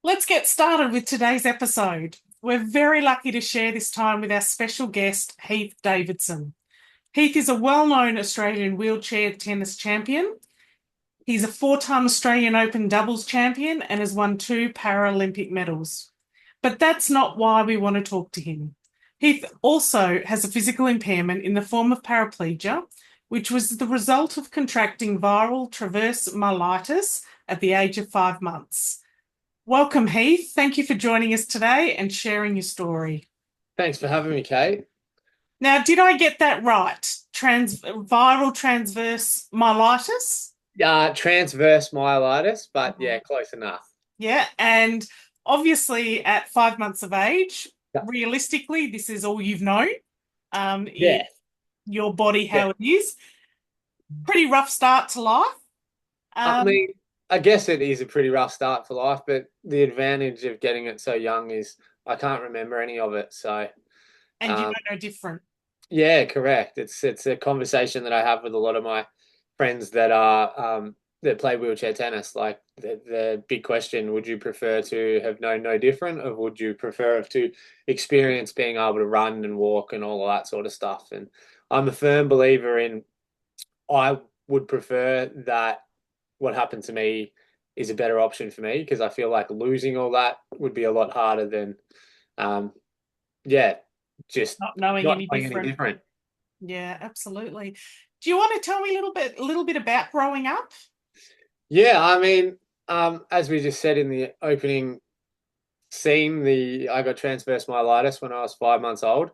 Let's get started with today's episode. We're very lucky to share this time with our special guest, Heath Davidson. Heath is a well-known Australian wheelchair tennis champion. He's a four-time Australian Open doubles champion and has won two Paralympic medals. But that's not why we want to talk to him. Heath also has a physical impairment in the form of paraplegia, which was the result of contracting viral transverse myelitis at the age of 5 months. Welcome, Heath. Thank you for joining us today and sharing your story. Thanks for having me, Kate. Now, did I get that right? Viral transverse myelitis? Transverse myelitis, but Mhm. yeah, close enough. Yeah, and obviously at 5 months of age, Yeah. realistically, this is all you've known. Yeah, Your body yeah. how it is. Pretty rough start to life. I Um, mean, I guess it is a pretty rough start for life, but the advantage of getting it so young is I can't remember any of it. So, and you um, don't know different. yeah, correct. It's a conversation that I have with a lot of my friends that play wheelchair tennis. Like the big question: would you prefer to have known no different, or would you prefer to experience being able to run and walk and all of that sort of stuff? And I'm a firm believer in I would prefer that what happened to me is a better option for me because I feel like losing all that would be a lot harder than um, yeah, just Not knowing not any knowing any different. different. Yeah, absolutely. Do you want to tell me a little bit about growing up? Yeah, I mean, as we just said in the opening scene, the I got transverse myelitis when I was 5 months old.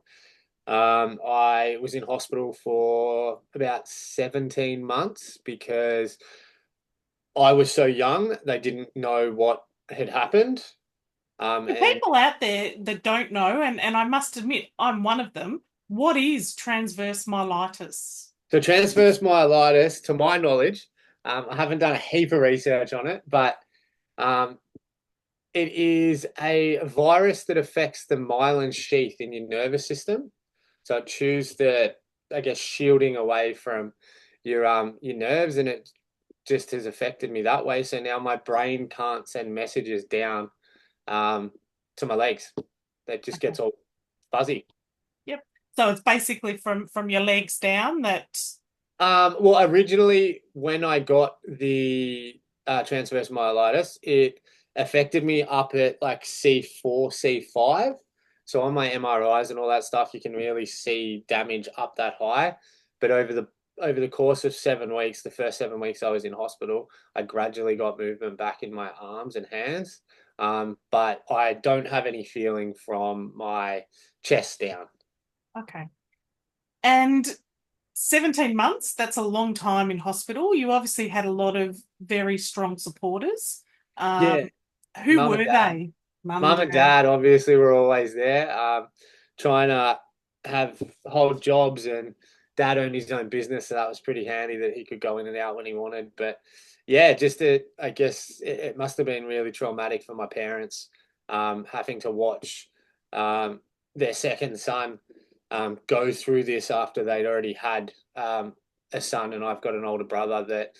I was in hospital for about 17 months because I was so young, they didn't know what had happened. For And people out there that don't know, and I must admit, I'm one of them, what is transverse myelitis? so transverse myelitis, to my knowledge, I haven't done a heap of research on it, but um, it is a virus that affects the myelin sheath in your nervous system. So it chews the, I guess, shielding away from your nerves, and it just has affected me that way. So now my brain can't send messages down um, to my legs. That just Okay. gets all fuzzy. Yep. So it's basically from your legs down that. Well, originally when I got the transverse myelitis, it affected me up at like C4, C5. So on my MRIs and all that stuff, you can really see damage up that high. But over the course of 7 weeks, the first 7 weeks I was in hospital, I gradually got movement back in my arms and hands. But I don't have any feeling from my chest down. Okay. And 17 months, that's a long time in hospital. You obviously had a lot of very strong supporters. Yeah, Um, who mum and were dad. they? Mum and Mum and dad. dad obviously were always there, trying to hold jobs, and dad owned his own business, so that was pretty handy that he could go in and out when he wanted. But yeah, I guess it must have been really traumatic for my parents, having to watch their second son go through this after they'd already had a son, and I've got an older brother that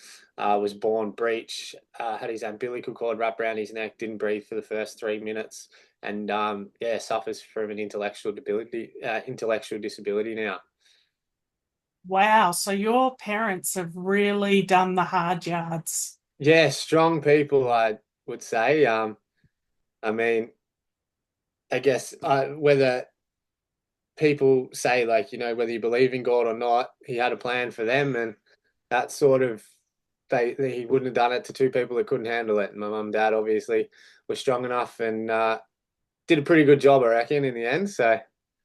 was born breech, had his umbilical cord wrapped around his neck, didn't breathe for the first 3 minutes, and yeah, suffers from an intellectual disability now. Wow. So your parents have really done the hard yards. Yeah, strong people, I would say. I mean, I guess whether people say like whether you believe in God or not, he had a plan for them, and that sort of he wouldn't have done it to two people that couldn't handle it. And my mum and dad obviously were strong enough and did a pretty good job, I reckon, in the end. So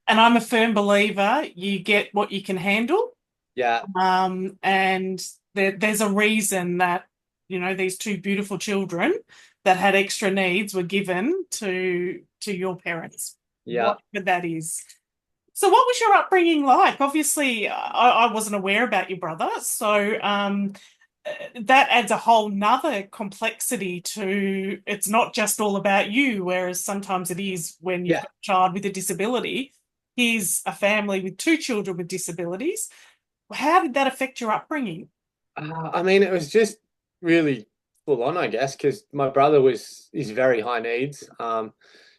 And I'm a firm believer you get what you can handle. yeah, And there's a reason that, these two beautiful children that had extra needs were given to your parents, yeah. whatever that is. So what was your upbringing like? Obviously, I wasn't aware about your brother, so that adds a whole nother complexity to it's not just all about you, whereas sometimes it is when you've Yeah. got a child with a disability. Here's a family with two children with disabilities. How did that affect your upbringing? I mean, it was just really. full on, I guess, because my brother is very high needs.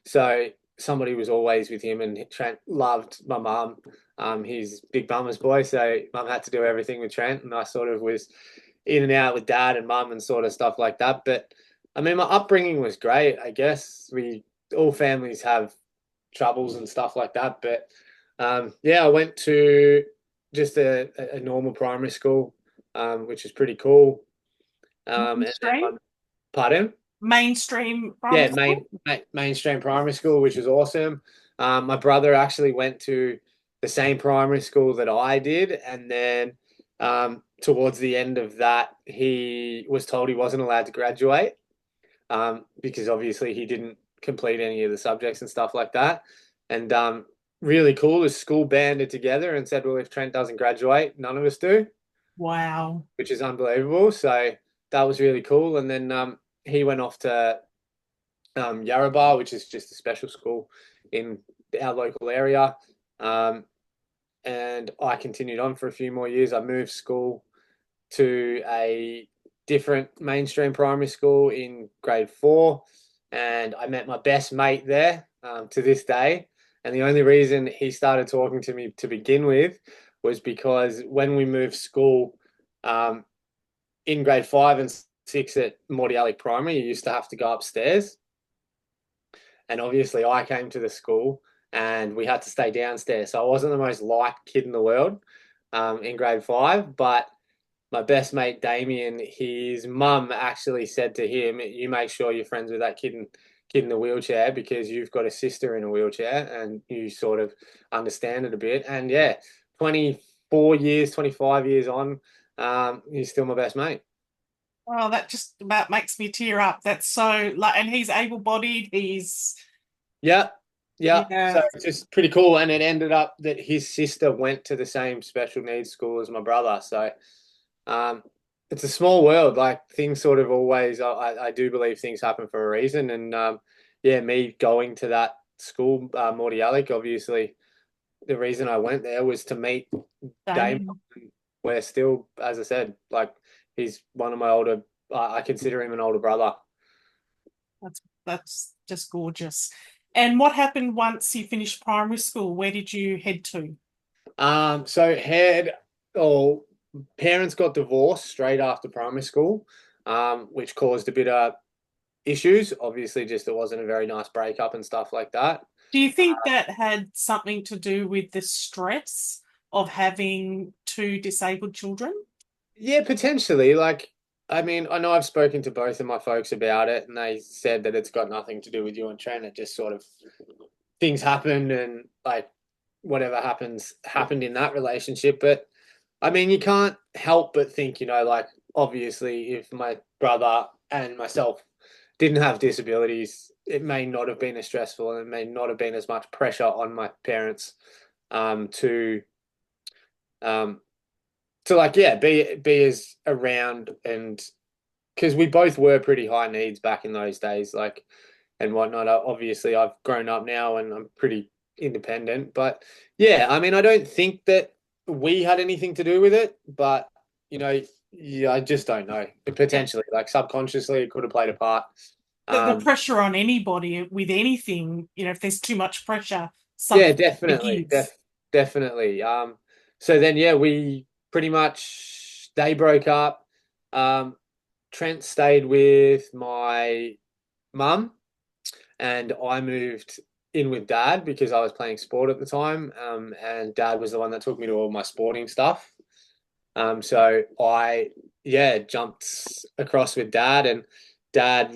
So somebody was always with him, and Trent loved my mum. He's big mama's boy, so mum had to do everything with Trent, and I sort of was in and out with dad and mum and sort of stuff like that. But I mean, my upbringing was great. I guess we all families have troubles and stuff like that, but yeah, I went to just a normal primary school, which is pretty cool. And then Mainstream? pardon? Mainstream primary Yeah, school? mainstream primary school, which was awesome. My brother actually went to the same primary school that I did, and then towards the end of that, he was told he wasn't allowed to graduate because obviously he didn't complete any of the subjects and stuff like that. And really cool, the school banded together and said, "Well, if Trent doesn't graduate, none of us do," Wow. which is unbelievable. So that was really cool. And then he went off to Yarrabah, which is just a special school in our local area. Um, and I continued on for a few more years. I moved school to a different mainstream primary school in grade 4, and I met my best mate there to this day. And the only reason he started talking to me to begin with was because when we moved school um, in grade 5 and 6 at Mordialloc Primary, you used to have to go upstairs. And obviously, I came to the school and we had to stay downstairs. So I wasn't the most liked kid in the world in grade 5. But my best mate, Damien, his mum actually said to him, "You make sure you're friends with that kid in the wheelchair because you've got a sister in a wheelchair and you sort of understand it a bit." And yeah, 24 years, 25 years on, he's still my best mate. Well, that just about makes me tear up. That's so like, and he's able-bodied. He's Yeah, yeah. So yeah. it's just pretty cool. And it ended up that his sister went to the same special needs school as my brother. So um, it's a small world. Like things sort of always, I do believe things happen for a reason. And yeah, me going to that school, Mordialloc, obviously, the reason I went there was to meet Damon. Damien. We're still, as I said, like he's one of my older, I consider him an older brother. That's just gorgeous. And what happened once you finished primary school? Where did you head to? So had or parents got divorced straight after primary school, which caused a bit of issues. Obviously, just it wasn't a very nice breakup and stuff like that. Do you think that had something to do with the stress of having two disabled children? Yeah, potentially. Like, I mean, I know I've spoken to both of my folks about it, and they said that it's got nothing to do with you and Trent. It just sort of things happen, and like whatever happens happened in that relationship. But I mean, you can't help but think, like obviously, if my brother and myself didn't have disabilities, it may not have been as stressful and it may not have been as much pressure on my parents to um, like yeah be as around and because we both were pretty high needs back in those days, like and whatnot. Obviously, I've grown up now and I'm pretty independent. But yeah, I mean, I don't think that we had anything to do with it, but yeah, I just don't know. Potentially, like subconsciously, it could have played a part. The Um, pressure on anybody with anything, if there's too much pressure, yeah, something definitely, gives. definitely. So then, yeah, we pretty much they broke up. Um, Trent stayed with my mum and I moved in with dad because I was playing sport at the time. And dad was the one that took me to all my sporting stuff. So I jumped across with dad and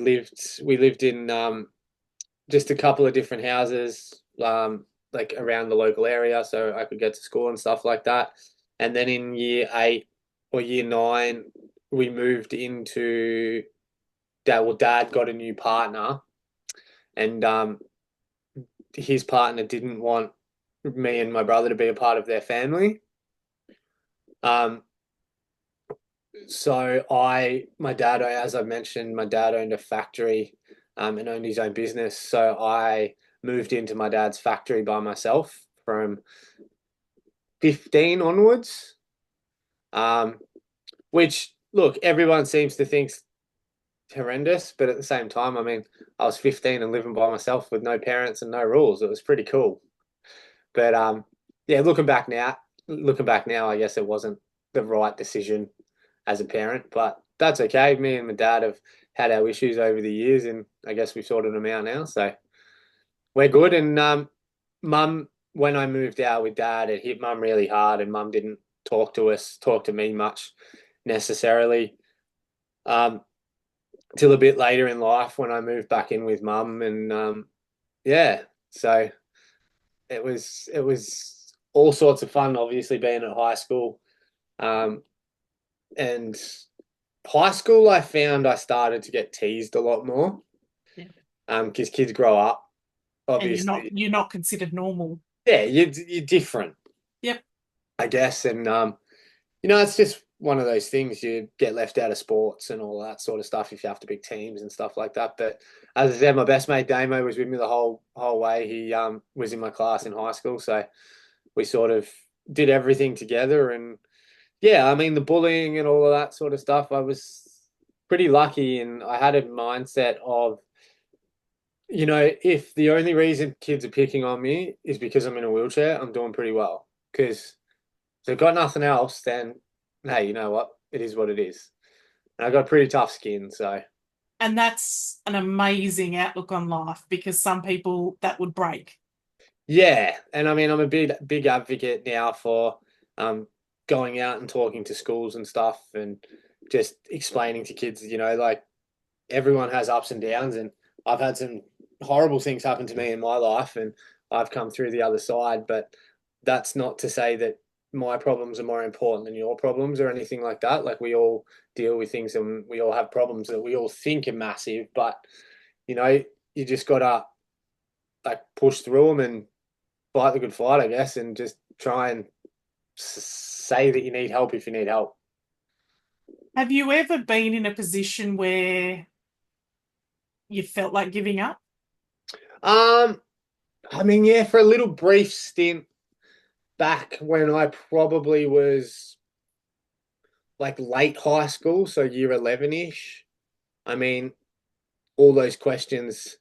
we lived in just a couple of different houses, like around the local area so I could get to school and stuff like that. And then in year 8 or year 9, we moved into dad got a new partner and his partner didn't want me and my brother to be a part of their family. Um, so my dad, as I mentioned, my dad owned a factory, and owned his own business. So I moved into my dad's factory by myself from 15 onwards. Um, which look, everyone seems to horrendous, but at the same time, I mean, I was 15 and living by myself with no parents and no rules. It was pretty cool. But yeah, looking back now, I guess it wasn't the right decision as a parent, but that's okay. Me and my dad have had our issues over the years, and I guess we've sorted them out now, so we're good. And mum, when I moved out with dad, it hit mum really hard, and mum didn't talk to me much necessarily. Um, till a bit later in life when I moved back in with mum, and yeah, so it was all sorts of fun. Obviously, being at high school, um, and high school, I found I started to get teased a lot more. Yeah. Because kids grow up, And obviously. you're not considered normal. Yeah, you're different, Yep. I guess, and it's just one of those things. You get left out of sports and all that sort of stuff if you have to pick teams and stuff like that. But as I said, my best mate Damo was with me the whole way. He was in my class in high school, so we sort of did everything together. And yeah, I mean the bullying and all of that sort of stuff. I was pretty lucky, and I had a mindset of, if the only reason kids are picking on me is because I'm in a wheelchair, I'm doing pretty well. Because if they've got nothing else, then hey, you know what? It is what it is. And I got pretty tough skin, so And that's an amazing outlook on life because some people that would break. yeah. And I mean, I'm a big advocate now for um going out and talking to schools and stuff, and just explaining to kids, like everyone has ups and downs, and I've had some horrible things happen to me in my life, and I've come through the other side. But that's not to say that my problems are more important than your problems or anything like that. Like we all deal with things, and we all have problems that we all think are massive, but you know, you just gotta like push through them and fight the good fight, I guess, and just try and say that you need help if you need help. Have you ever been in a position where you felt like giving up? Um, I mean, yeah, for a little brief stint back when I probably was like late high school, so year 11-ish. I mean, all those questions.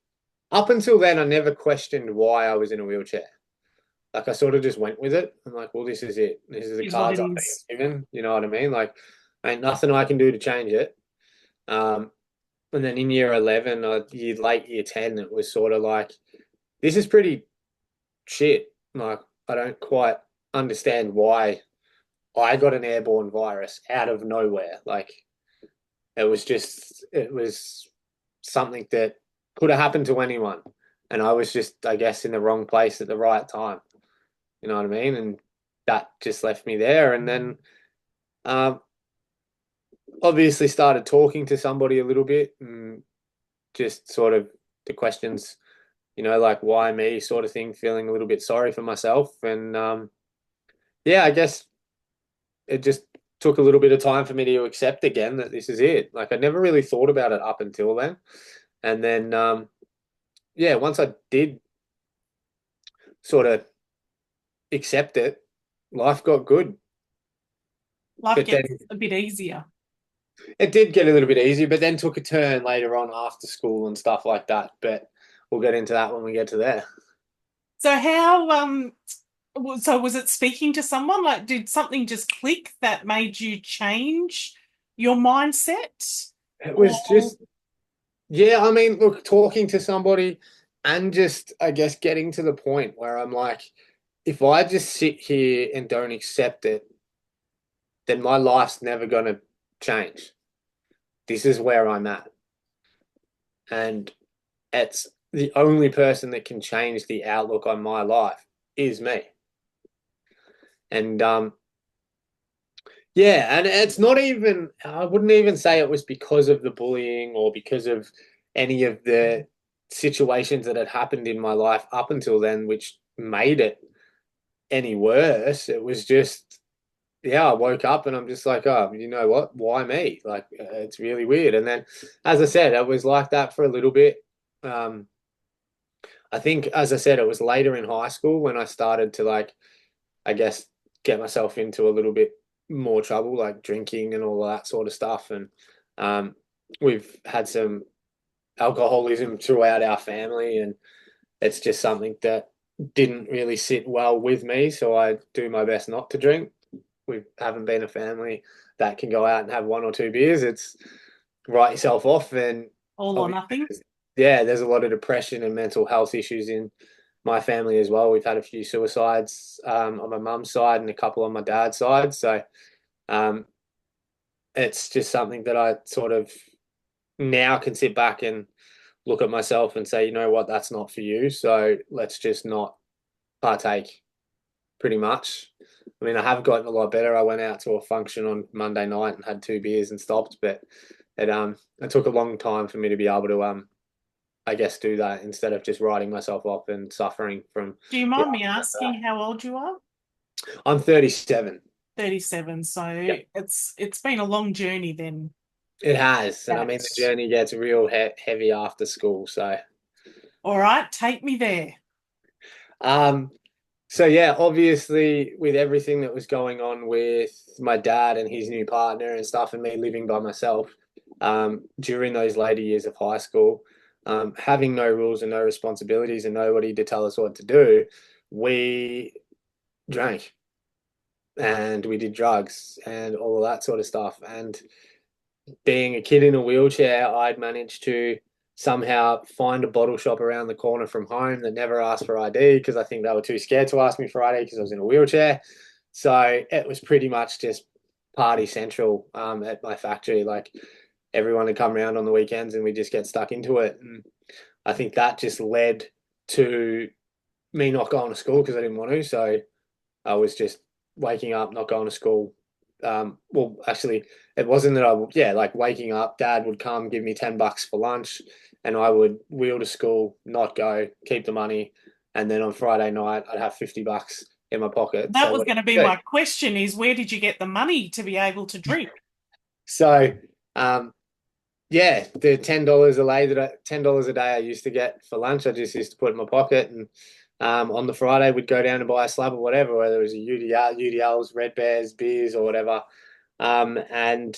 Up until then, I never questioned why I was in a wheelchair. Like I sort of just went with it. I'm like, well, this is it. This is the Is what cards it I've is. been given. You know what I mean? Like, ain't nothing I can do to change it. Um, and then in year 11, or late year 10, it was sort of like, this is pretty shit. Like, I don't quite understand why I got an airborne virus out of nowhere. Like, it was something that could have happened to anyone. And I was just, I guess, in the wrong place at the right time. You know what I mean? And that just left me there. And then um, obviously started talking to somebody a little bit, and just sort of the questions, like why me sort of thing, feeling a little bit sorry for myself. And yeah, I guess it just took a little bit of time for me to accept again that this is it. Like I never really thought about it up until then. And then yeah, once I did sort of accept it, life got good. Life But then gets a bit easier. it did get a little bit easier, but then took a turn later on after school and stuff like that. But we'll get into that when we get to there. So so was it speaking to someone? Like, did something just click that made you change your mindset? It was Or just, yeah, I mean, look, talking to somebody and just, I guess, getting to the point where I'm like, if I just sit here and don't accept it, then my life's never going to change. This is where I'm at. And it's the only person that can change the outlook on my life is me. And yeah, and it's not even, I wouldn't even say it was because of the bullying or because of any of the situations that had happened in my life up until then, which made it any worse. It was just, yeah, I woke up and I'm just like, oh, you know what? Why me? Like, it's really weird. And then, as I said, it was like that for a little bit. Um, I think, as I said, it was later in high school when I started to, like, I guess, get myself into a little bit more trouble, like drinking and all that sort of stuff. And we've had some alcoholism throughout our family, and it's just something that didn't really sit well with me. So I do my best not to drink. We haven't been a family that can go out and have one or two beers. It's write yourself off, and All or nothing. yeah, there's a lot of depression and mental health issues in my family as well. We've had a few suicides on my mum's side and a couple on my dad's side. So um, it's just something that I sort of now can sit back and look at myself and say, you know what, that's not for you. So let's just not partake, pretty much. I mean, I have gotten a lot better. I went out to a function on Monday night and had two beers and stopped, but it took a long time for me to be able to I guess do that instead of just writing myself off and suffering from Do you the mind me aftermath of asking how old you are? that. I'm 37. 37. So Yep. it's been a long journey then. It has, and I mean the That's journey gets real heavy after school. So, all right. Take me there. um, so yeah, obviously with everything that was going on with my dad and his new partner and stuff, and me living by myself, during those later years of high school, having no rules and no responsibilities and nobody to tell us what to do, we drank and we did drugs and all of that sort of stuff. And being a kid in a wheelchair, I'd managed to somehow find a bottle shop around the corner from home that never asked for ID because I think they were too scared to ask me for ID because I was in a wheelchair. So it was pretty much just party central at my factory. Like everyone would come around on the weekends and we just get stuck into it. And I think that just led to me not going to school because I didn't want to. So I was just waking up, not going to school. Well, actually, it wasn't that yeah, like waking up, dad would come, give me $10 for lunch, and I would wheel to school, not go, keep the money. And then on Friday night, I'd have $50 in my pocket. That So, was what going to be do? my question is where did you get the money to be able to drink? So, um, yeah, the $10 a day I used to get for lunch, I just used to put in my pocket, and on the Friday we'd go down and buy a slab or whatever, whether it was a UDLs, Red Bears, beers or whatever. And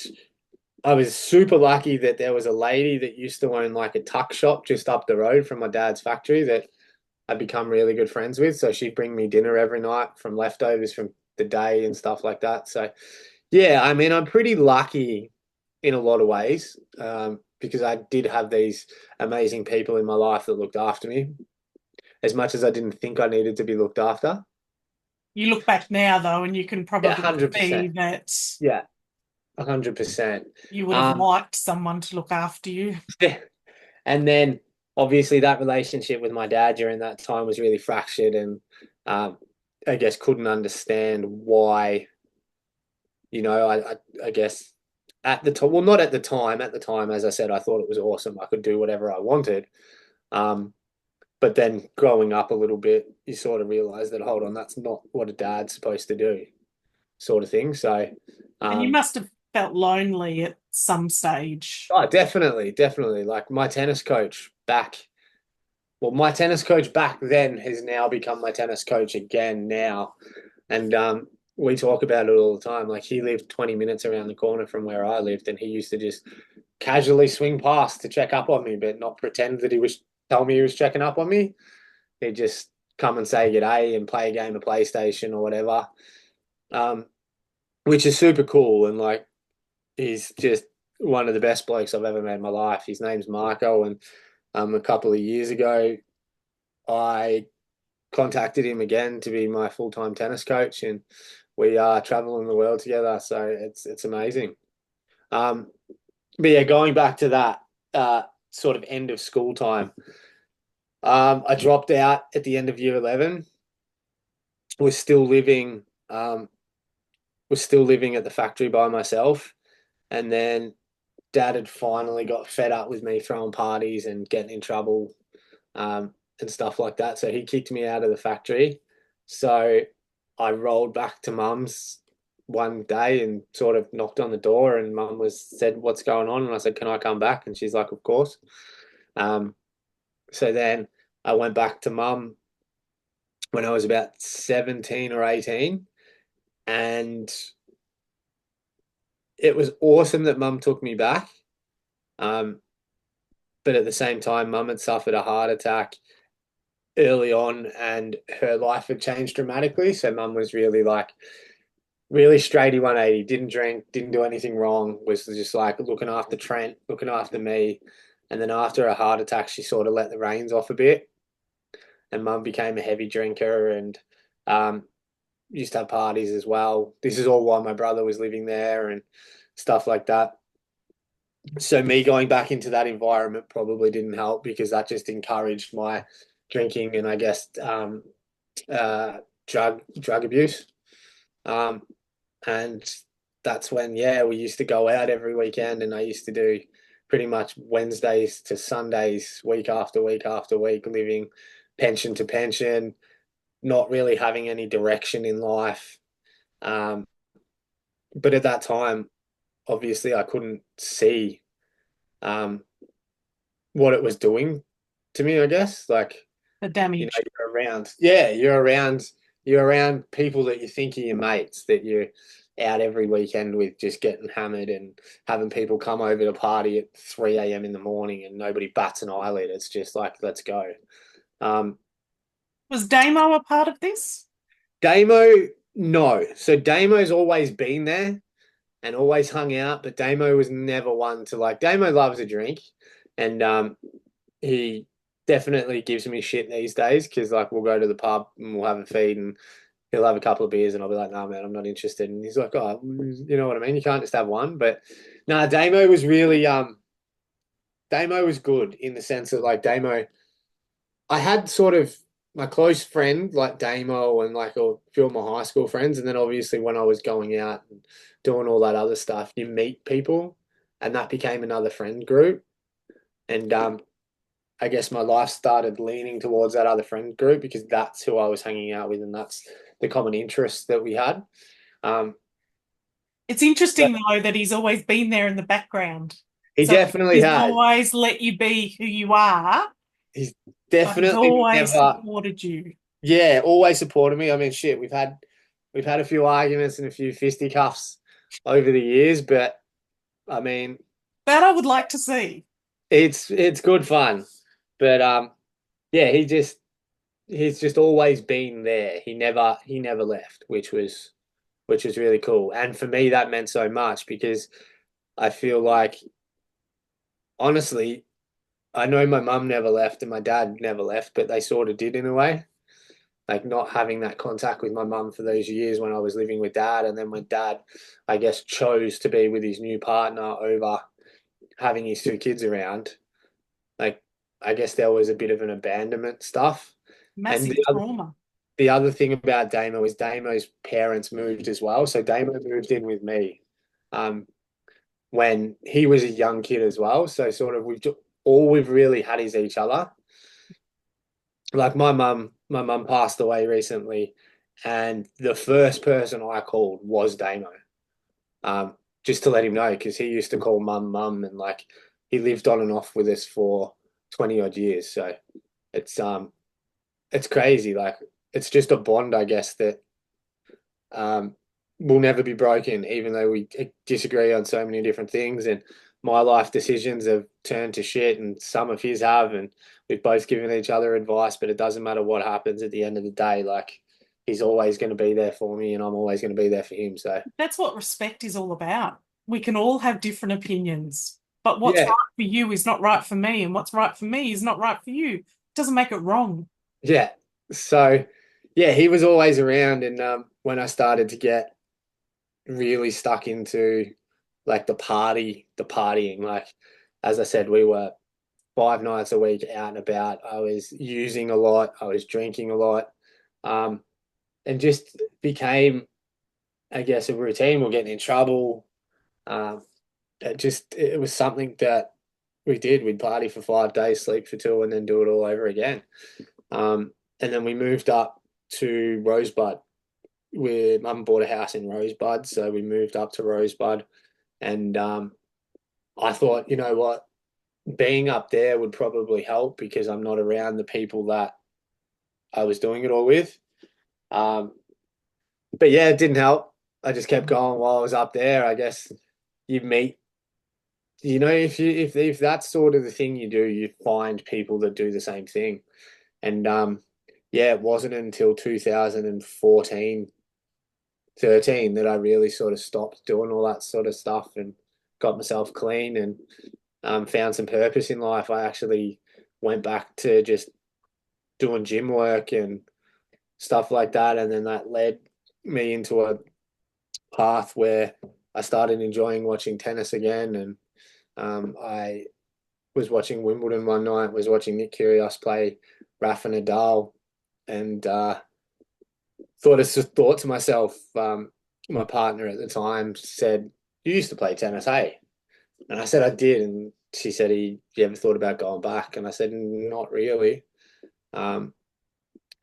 I was super lucky that there was a lady that used to own like a tuck shop just up the road from my dad's factory that I'd become really good friends with. So she'd bring me dinner every night from leftovers from the day and stuff like that. So yeah, I mean, I'm pretty lucky in a lot of ways because I did have these amazing people in my life that looked after me as much as I didn't think I needed to be looked after. You look back now though, and you can Yeah, probably see 100%. that Yeah, 100%. you would have Um, liked someone to look after you. and then obviously that relationship with my dad during that time was really fractured, and um, I guess couldn't understand why. I guess at the time, well, not at the time. At the time, as I said, I thought it was awesome. I could do whatever I wanted. Um, but then growing up a little bit, you sort of realize that, hold on, that's not what a dad's supposed to do, sort of thing. So, And you um, must have felt lonely at some stage. oh, definitely, definitely. Like my tennis coach back then has now become my tennis coach again now. And we talk about it all the time. Like he lived 20 minutes around the corner from where I lived, and he used to just casually swing past to check up on me, but not pretend that he was tell me he was checking up on me. He'd just come and say good day and play a game of PlayStation or whatever, um, which is super cool. And like he's just one of the best blokes I've ever met in my life. His name's Marco, and a couple of years ago, I contacted him again to be my full-time tennis coach, and we are traveling the world together. So it's amazing. Um, but yeah, going back to that sort of end of school time, I dropped out at the end of year 11. Was still living was still living at the factory by myself, and then Dad had finally got fed up with me throwing parties and getting in trouble and stuff like that. So he kicked me out of the factory. So I rolled back to Mum's one day and sort of knocked on the door, and Mum said, "What's going on?" And I said, "Can I come back?" And she's like, "Of course." Um, so then I went back to Mum when I was about 17 or 18, and it was awesome that Mum took me back. Um, but at the same time, mum had suffered a heart attack early on and her life had changed dramatically. So mum was really like really straighty 180, didn't drink, didn't do anything wrong, was just like looking after Trent, looking after me. And then after a heart attack, she sort of let the reins off a bit. And mum became a heavy drinker and um, used to have parties as well. This is all while my brother was living there and stuff like that. So me going back into that environment probably didn't help because that just encouraged my drinking and I guess uh, drug abuse. Um, and that's when we used to go out every weekend, and I used to do pretty much Wednesdays to Sundays, week after week after week, living pension to pension, not really having any direction in life. Um, but at that time, obviously, I couldn't see um, what it was doing to me. I guess like The damage. you're around people that you think are your mates, that you're out every weekend with, just getting hammered and having people come over to party at 3 a.m. in the morning and nobody bats an eyelid. It's just like, let's go. Um, Was Damo a part of this? Damo, no. So Damo's always been there and always hung out, but Damo was never one to like. Damo loves a drink, and he definitely gives me shit these days because like we'll go to the pub and we'll have a feed and he'll have a couple of beers and I'll be like, "No, man, I'm not interested." And he's like, "Oh, you know what I mean? You can't just have one." But no, Damo was really Damo was good in the sense that like Damo, I had sort of my close friend like Damo and like a few of my high school friends, and then obviously when I was going out and doing all that other stuff, you meet people, and that became another friend group. And I guess my life started leaning towards that other friend group because that's who I was hanging out with, and that's the common interests that we had. Um, It's but interesting though that he's always been there in the background. he So definitely he's has. always let you be who you are, He's but he's definitely always never, supported you. yeah, always supported me. I mean, shit, we've had a few arguments and a few fisticuffs over the years, but I mean, That I would like to see. it's good fun. But yeah, he's just always been there. He never left, which was really cool. And for me, that meant so much because I feel like honestly, I know my mum never left and my dad never left, but they sort of did in a way. Like not having that contact with my mum for those years when I was living with dad, and then when dad, I guess, chose to be with his new partner over having his two kids around. Like I guess there was a bit of an abandonment stuff. And Massive trauma. the other thing about Damo is Damo's parents moved as well. So Damo moved in with me when he was a young kid as well. So sort of all we've really had is each other. Like my mum passed away recently, and the first person I called was Damo, just to let him know because he used to call mum, and like he lived on and off with us for 20 odd years. So it's it's crazy. Like it's just a bond, I guess, that um, will never be broken, even though we disagree on so many different things. And my life decisions have turned to shit, and some of his have, and we've both given each other advice. But it doesn't matter what happens at the end of the day. Like he's always going to be there for me, and I'm always going to be there for him. So That's what respect is all about. We can all have different opinions, but what's yeah, right for you is not right for me, and what's right for me is not right for you. It doesn't make it wrong. yeah. So yeah, he was always around, and when I started to get really stuck into like the partying, like as I said, we were 5 nights a week out and about. I was using a lot. I was drinking a lot, um, and just became, I guess, a routine. We're getting in trouble. Um, it was something that we did. We'd party for 5 days, sleep for two, and then do it all over again. And then we moved up to Rosebud. We mum bought a house in Rosebud, so we moved up to Rosebud, and I thought, you know what, being up there would probably help because I'm not around the people that I was doing it all with. Um, but yeah, it didn't help. I just kept going while I was up there. I guess you meet if that's sort of the thing you do, you find people that do the same thing. And yeah, it wasn't until 2014, 13 that I really sort of stopped doing all that sort of stuff and got myself clean and found some purpose in life. I actually went back to just doing gym work and stuff like that, and then that led me into a path where I started enjoying watching tennis again. And I was watching Wimbledon one night, was watching Nick Kyrgios play Rafa Nadal, and thought to myself, my partner at the time said, "You used to play tennis, hey?" And I said, "I did." And she said, "You ever thought about going back?" And I said, "Not really." Um,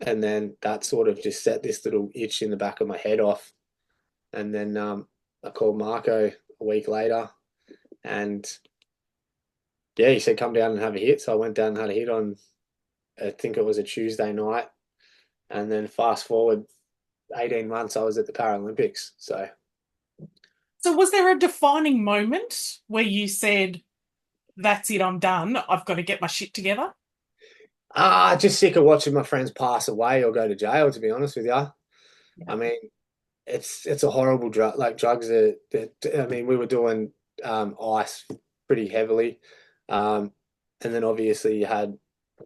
and then that sort of just set this little itch in the back of my head off. And then I called Marco a week later, and yeah, he said, "Come down and have a hit." So I went down and had a hit on, I think it was a Tuesday night. And then fast forward 18 months, I was at the Paralympics. So was there a defining moment where you said, that's it, I'm done. I've got to get my shit together? Just sick of watching my friends pass away or go to jail, to be honest with you. Yeah. I mean, it's a horrible drug. Like drugs are, I mean, we were doing ice pretty heavily. Um, and then obviously you had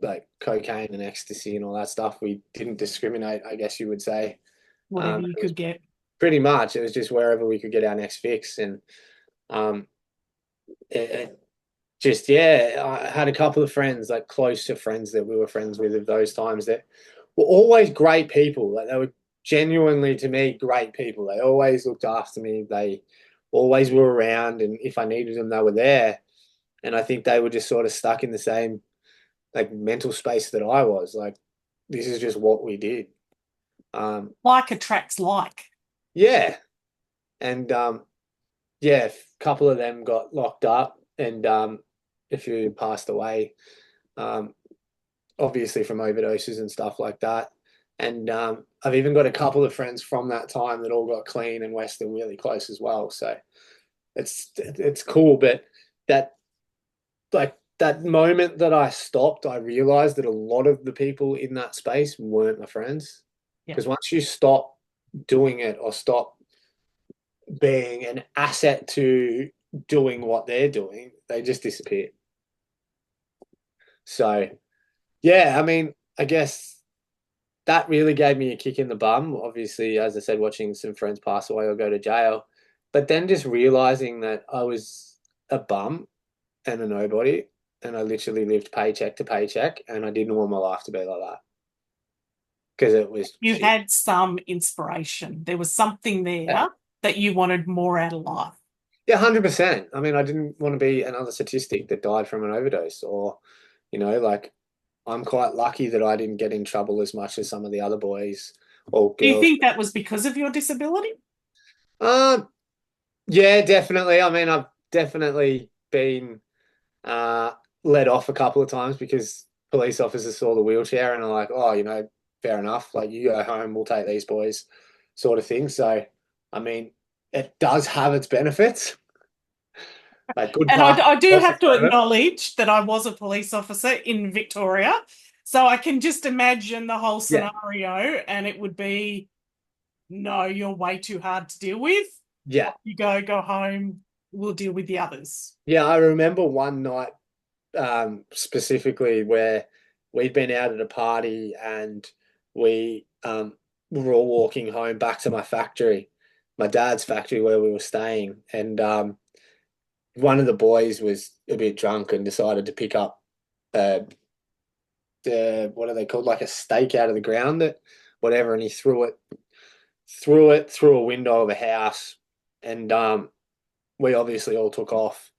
like cocaine and ecstasy and all that stuff. We didn't discriminate, I guess you would say. Whatever you It was could get. pretty much, it was just wherever we could get our next fix. And um, it just, yeah, I had a couple of friends, like close to friends that we were friends with at those times that were always great people. Like they were genuinely, to me, great people. They always looked after me. They always were around, and if I needed them, they were there. And I think they were just sort of stuck in the same like mental space that I was. Like this is just what we did. Like attracts like. Yeah, and yeah, a couple of them got locked up, and a few passed away. Um, obviously from overdoses and stuff like that. And I've even got a couple of friends from that time that all got clean, and we're still really close as well. So it's cool, but that like that moment that I stopped, I realized that a lot of the people in that space weren't my friends. Yeah. Because once you stop doing it or stop being an asset to doing what they're doing, they just disappear. So yeah, I mean, I guess that really gave me a kick in the bum. Obviously, as I said, watching some friends pass away or go to jail, but then just realizing that I was a bum and a nobody, and I literally lived paycheck to paycheck, and I didn't want my life to be like that because it was You shit. had some inspiration. There was something Yeah, there that you wanted more out of life. yeah, 100%. I mean, I didn't want to be another statistic that died from an overdose, or like I'm quite lucky that I didn't get in trouble as much as some of the other boys or Do you girls. think that was because of your disability? Um, Yeah, definitely. I mean, I've definitely been uh, let off a couple of times because police officers saw the wheelchair and are like, "Oh, fair enough. Like, you go home, we'll take these boys," sort of thing. So, I mean, it does have its benefits. Like, good And park I do lots of have to benefits. acknowledge that I was a police officer in Victoria. So I can just imagine the whole Yeah, scenario, and it would be, no, you're way too hard to deal with. yeah, Off you go home, we'll deal with the others. yeah. I remember one night specifically where we'd been out at a party and we were all walking home back to my factory, my dad's factory where we were staying, and one of the boys was a bit drunk and decided to pick up uh, the what are they called, like a stake out of the ground, that whatever, and he threw it through a window of a house, and we obviously all took off,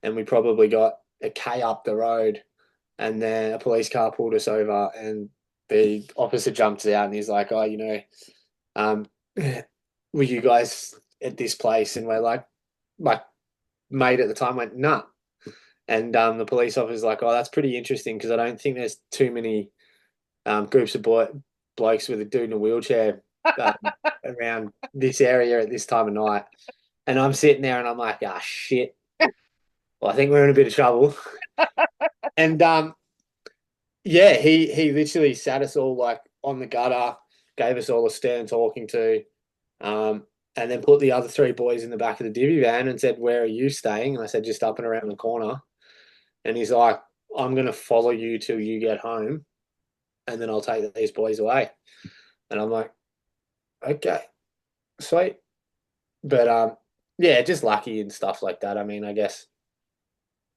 and we probably got a K up the road. And then a police car pulled us over, and the officer jumps out and he's like, "Oh, um, were you guys at this place?" And we're like, my mate at the time went, "Nah." And the police officer's like, "Oh, that's pretty interesting because I don't think there's too many groups of blokes with a dude in a wheelchair um, around this area at this time of night." And I'm sitting there and I'm like, "Ah, shit." well, I think we're in a bit of trouble. And yeah, he literally sat us all like on the gutter, gave us all a stern talking to, and then put the other three boys in the back of the divvy van and said, "Where are you staying?" And I said, "Just up and around the corner." And he's like, "I'm gonna follow you till you get home, and then I'll take these boys away." And I'm like, "Okay, sweet." But yeah, just lucky and stuff like that. I mean, I guess.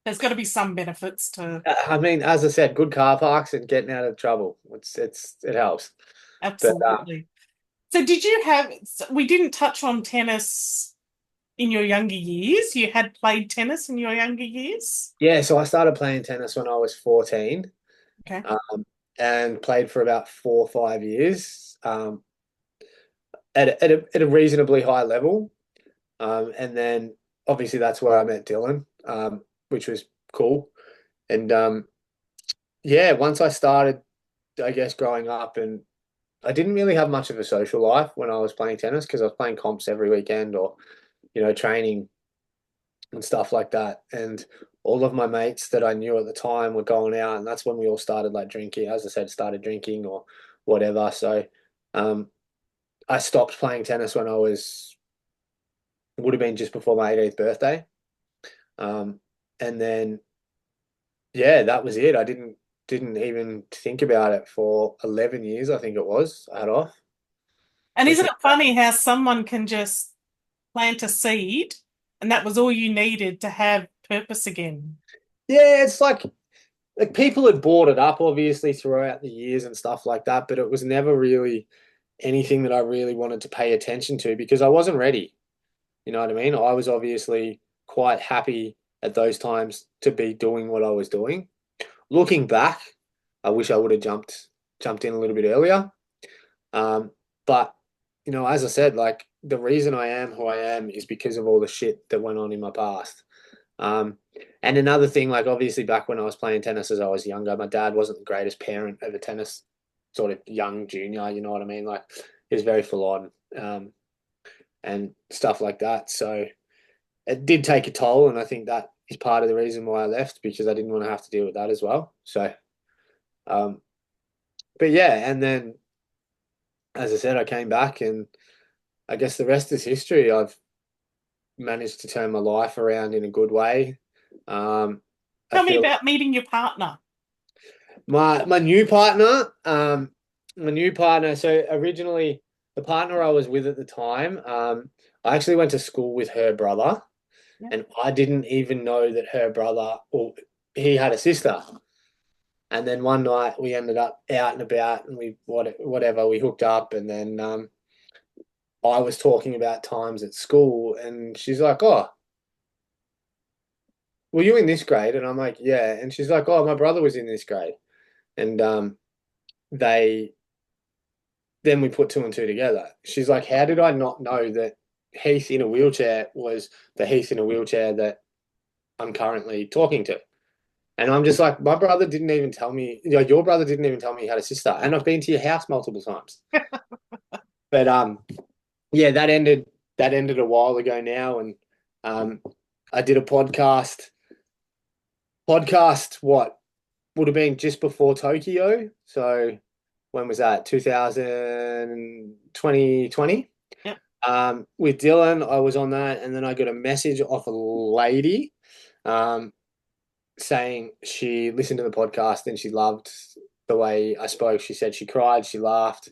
There's got to be some benefits to I mean, as I said, good car parks and getting out of trouble. It helps. But absolutely. So did you have, we didn't touch on tennis in your younger years. You had played tennis in your younger years? yeah, so I started playing tennis when I was 14, Okay. and played for about 4 or 5 years, at a reasonably high level. And then obviously that's where I met Dylan, which was cool. And yeah, once I started, I guess, growing up, and I didn't really have much of a social life when I was playing tennis because I was playing comps every weekend or, training and stuff like that. And all of my mates that I knew at the time were going out, and that's when we all started like drinking. As I said, started drinking or whatever. So um, I stopped playing tennis when I was would have been just before my 18th birthday. Um, and then yeah, that was it. I didn't even think about it for 11 years, I think it was. I had off. And Which isn't was, it funny how someone can just plant a seed and that was all you needed to have purpose again? yeah, it's like people had bought it up obviously throughout the years and stuff like that, but it was never really anything that I really wanted to pay attention to because I wasn't ready. You know what I mean? I was obviously quite happy at those times to be doing what I was doing. Looking back, I wish I would have jumped in a little bit earlier. But as I said, like the reason I am who I am is because of all the shit that went on in my past. Um, and another thing, like obviously back when I was playing tennis as I was younger, my dad wasn't the greatest parent of a tennis sort of young junior, you know what I mean? Like he was very full on, and stuff like that. So it did take a toll, and I think that is part of the reason why I left because I didn't want to have to deal with that as well. So, um, but yeah, and then as I said, I came back, and I guess the rest is history. I've managed to turn my life around in a good way. Um, I Tell me feel about meeting your partner. my new partner, my new partner. So originally, the partner I was with at the time, I actually went to school with her brother, Yeah. and I didn't even know that her brother, or he had a sister. And then one night we ended up out and about, and whatever we hooked up, and then I was talking about times at school, and she's like, "Oh, were you in this grade?" And I'm like, "Yeah." And she's like, "Oh, my brother was in this grade," and they then we put two and two together. She's like, "How did I not know that Heath in a wheelchair was the Heath in a wheelchair that I'm currently talking to?" And I'm just like, my brother didn't even tell me, your brother didn't even tell me you had a sister. And I've been to your house multiple times. But yeah, that ended a while ago now. And um I did a podcast what would have been just before Tokyo. So when was that? 2020. Yep. With Dylan, I was on that, and then I got a message off a lady, um, saying she listened to the podcast and she loved the way I spoke. She said she cried, she laughed,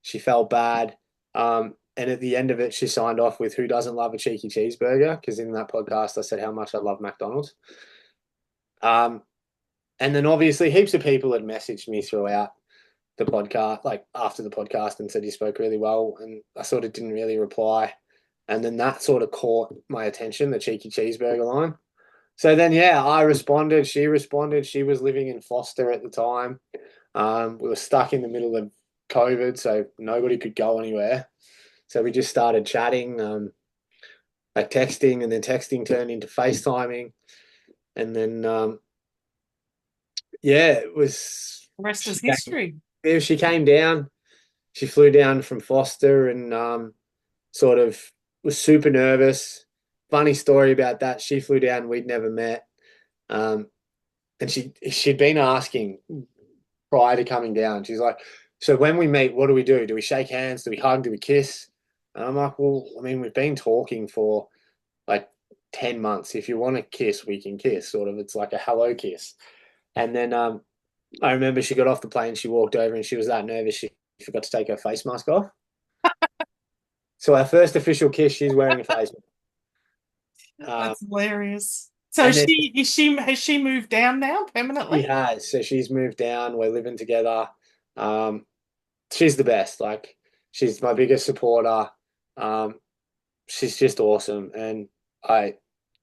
she felt bad. And at the end of it, she signed off with "Who doesn't love a cheeky cheeseburger?" Because in that podcast, I said how much I love McDonald's. Um, and then obviously, heaps of people had messaged me throughout the podcast, like after the podcast, and said you spoke really well. And I sort of didn't really reply. And then that sort of caught my attention, the cheeky cheeseburger line. So then, yeah, I responded. She responded. She was living in Foster at the time. We were stuck in the middle of COVID, so nobody could go anywhere. So we just started chatting, like texting, and then texting turned into FaceTiming. And then, yeah, it was. The rest She is came, history. yeah, she came down. She flew down from Foster and sort of was super nervous. Funny story about that. She flew down. We'd never met. Um, and she'd been asking prior to coming down. She's like, so when we meet, what do we do? Do we shake hands? Do we hug? Do we kiss? And I'm like, well, I mean, we've been talking for like 10 months. If you want to kiss, we can kiss. Sort of, it's like a hello kiss. And then I remember she got off the plane, she walked over and she was that nervous she forgot to take her face mask off. So our first official kiss, she's wearing a face mask. That's hilarious. So And then has she moved down now she permanently? has. So she's moved down. We're living together. Um, she's the best. Like she's my biggest supporter. Um, she's just awesome, and I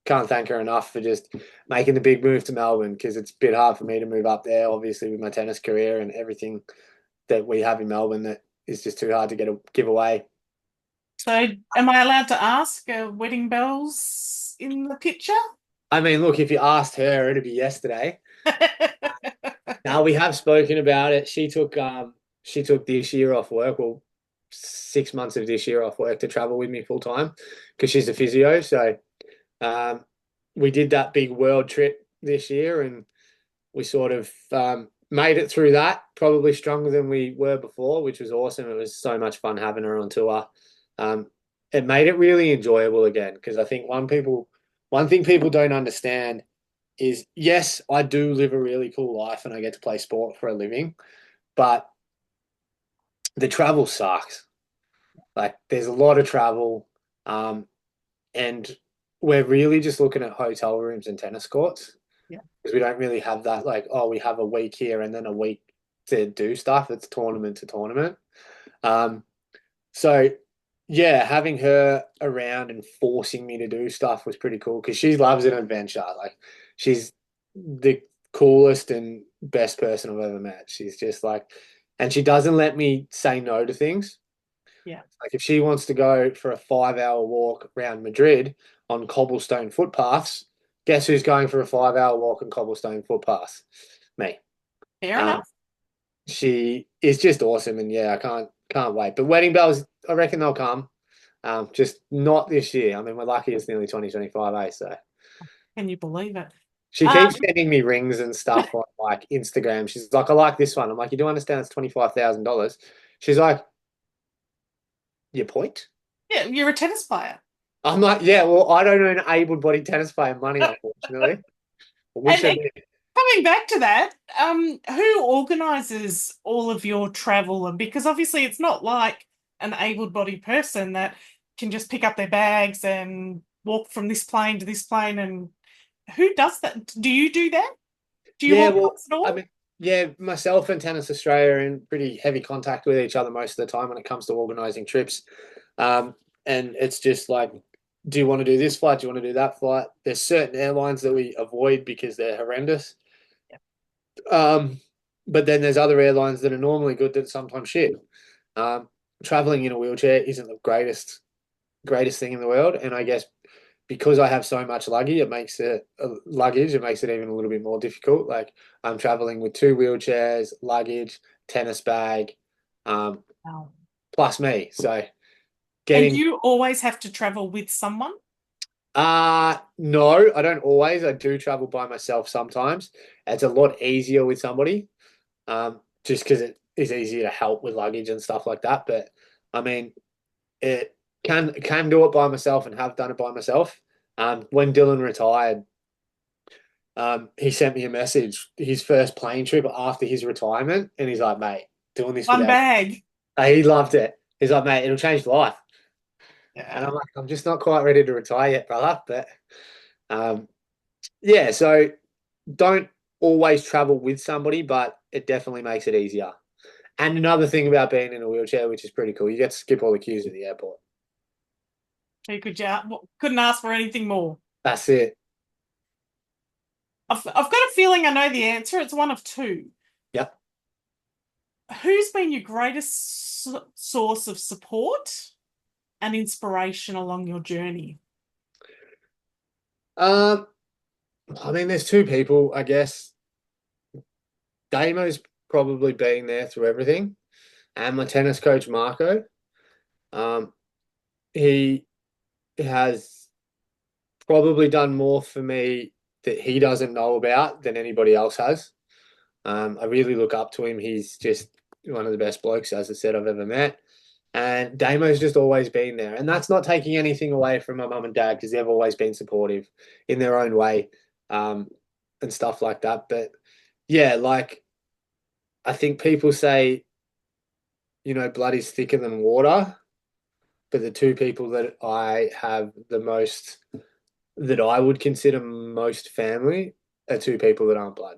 can't thank her enough for just making the big move to Melbourne because it's a bit hard for me to move up there, obviously with my tennis career and everything that we have in Melbourne that is just too hard to give away. So am I allowed to ask wedding bells in the picture? I mean, look, if you asked her, it'd be yesterday. Now we have spoken about it. She took this year off work, well, 6 months of this year off work to travel with me full time because she's a physio. So um, we did that big world trip this year, and we sort of made it through that probably stronger than we were before, which was awesome. It was so much fun having her on tour. Um, it made it really enjoyable again because I think one thing people don't understand is yes, I do live a really cool life and I get to play sport for a living, but the travel sucks. Like there's a lot of travel, and we're really just looking at hotel rooms and tennis courts Yeah. because we don't really have that. Like, oh, we have a week here and then a week to do stuff. It's tournament to tournament. Um, so yeah, having her around and forcing me to do stuff was pretty cool because she loves an adventure. Like she's the coolest and best person I've ever met. She's just like, and she doesn't let me say no to things. Yeah. Like if she wants to go for a 5 hour walk around Madrid on cobblestone footpaths, guess who's going for a 5 hour walk on cobblestone footpaths? Me. Fair Um, enough. she is just awesome, and yeah, I can't wait. But wedding bells, I reckon they'll come. Just not this year. I mean, we're lucky it's nearly 2025, eh? So Can you believe it? she Um, keeps sending me rings and stuff on like Instagram. She's like, I like this one. I'm like, you do understand it's $25,000. She's like, your point? yeah, you're a tennis player. I'm like, yeah, well, I don't earn able-bodied tennis player money, unfortunately. I wish I And did. coming back to that, who organises all of your travel? And because obviously it's not like an able-bodied person that can just pick up their bags and walk from this plane to this plane. And who does that? Do you do that? Do you Yeah, well, organise it I all? mean, yeah, myself and Tennis Australia are in pretty heavy contact with each other most of the time when it comes to organising trips. And it's just like, do you want to do this flight? Do you want to do that flight? There's certain airlines that we avoid because they're horrendous. Um, but then there's other airlines that are normally good that sometimes shit. Um, Traveling in a wheelchair isn't the greatest thing in the world, and I guess because I have so much luggage, it makes it even a little bit more difficult. Like I'm traveling with two wheelchairs, luggage, tennis bag, um, Wow. plus me. So And getting you always have to travel with someone? no, I don't always. I do travel by myself sometimes. It's a lot easier with somebody, just because it is easier to help with luggage and stuff like that. But I mean, it can do it by myself and have done it by myself. When Dylan retired, he sent me a message, his first plane trip after his retirement, and he's like, mate, doing this One without bag. he loved it. He's like, mate, it'll change life. And Yeah. I'm like, I'm just not quite ready to retire yet, brother. But um, yeah, so don't always travel with somebody, but it definitely makes it easier. And another thing about being in a wheelchair, which is pretty cool, you get to skip all the queues at the airport. Who could you, couldn't ask for anything more. That's it. I've got a feeling I know the answer. It's one of two. Yep. Who's been your greatest source of support and inspiration along your journey? Um, I mean, there's two people, I guess. Damo's probably been there through everything, and my tennis coach Marco. Um, he has probably done more for me that he doesn't know about than anybody else has. I really look up to him. He's just one of the best blokes, as I said, I've ever met. And Damo's just always been there. And that's not taking anything away from my mum and dad because they've always been supportive in their own way, and stuff like that. But yeah, like I think people say, blood is thicker than water. But the two people that I have the most, that I would consider most family, are two people that aren't blood.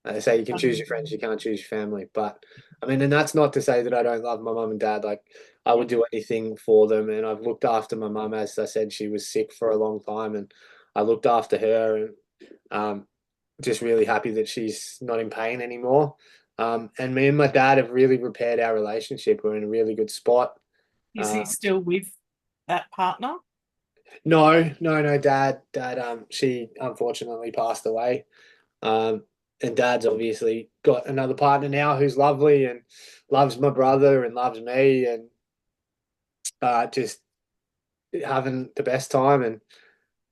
They say you can choose your friends, you can't choose your family. But I mean, and that's not to say that I don't love my mum and dad. Like I would do anything for them, and I've looked after my mum. As I said, she was sick for a long time, and I looked after her, and just really happy that she's not in pain anymore. And me and my dad have really repaired our relationship. We're in a really good spot. Is he still with that partner? No. Dad. She unfortunately passed away. And Dad's obviously got another partner now who's lovely and loves my brother and loves me, and just having the best time. And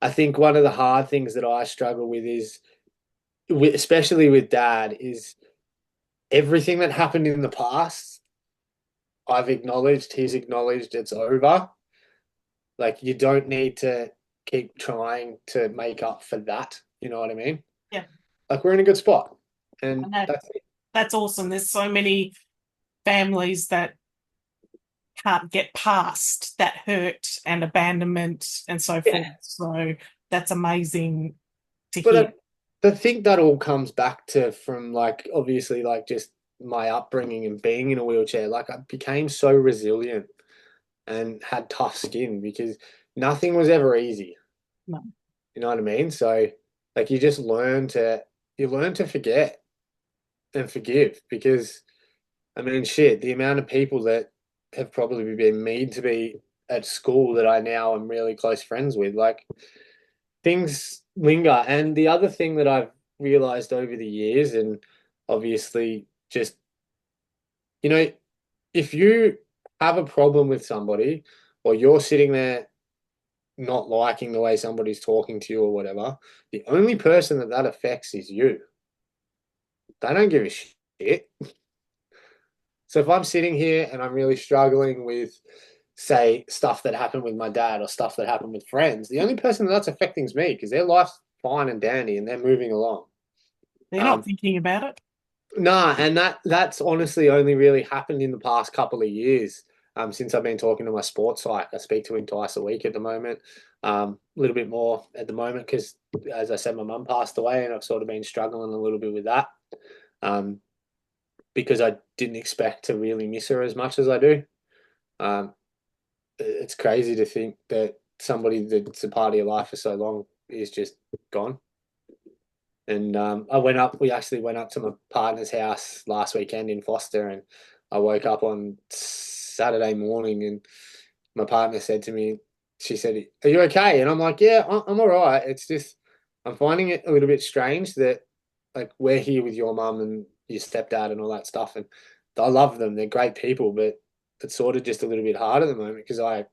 I think one of the hard things that I struggle with is, especially with Dad, is everything that happened in the past. I've acknowledged, he's acknowledged it's over. Like you don't need to keep trying to make up for that. You know what I mean? Yeah. Like we're in a good spot, and that's awesome. There's so many families that can't get past that hurt and abandonment and so forth. Yeah. So that's amazing to But hear. I think that all comes back to from like obviously like just my upbringing and being in a wheelchair. Like I became so resilient and had tough skin because nothing was ever easy. No. You know what I mean? So like you learn to forget and forgive because I mean shit, the amount of people that have probably been mean to me at school that I now am really close friends with, like things linger. And the other thing that I've realized over the years, and obviously just, if you have a problem with somebody or you're sitting there not liking the way somebody's talking to you or whatever, the only person that that affects is you. They don't give a shit. So if I'm sitting here and I'm really struggling with, say, stuff that happened with my dad or stuff that happened with friends, the only person that's affecting is me because their life's fine and dandy and they're moving along. They're not thinking about it. Nah, and that's honestly only really happened in the past couple of years. Since I've been talking to my sports psych, I speak to him twice a week at the moment. A little bit more at the moment because, as I said, my mum passed away, and I've sort of been struggling a little bit with that. Um, because I didn't expect to really miss her as much as I do. Um, it's crazy to think that somebody that's a part of your life for so long is just gone. And we actually went up to my partner's house last weekend in Foster, and I woke up on Saturday morning, and my partner said to me, she said, "Are you okay?" And I'm like, "Yeah, I'm all right. It's just I'm finding it a little bit strange that like we're here with your mum and your stepdad and all that stuff, and I love them. They're great people, but it's sort of just a little bit hard at the moment because I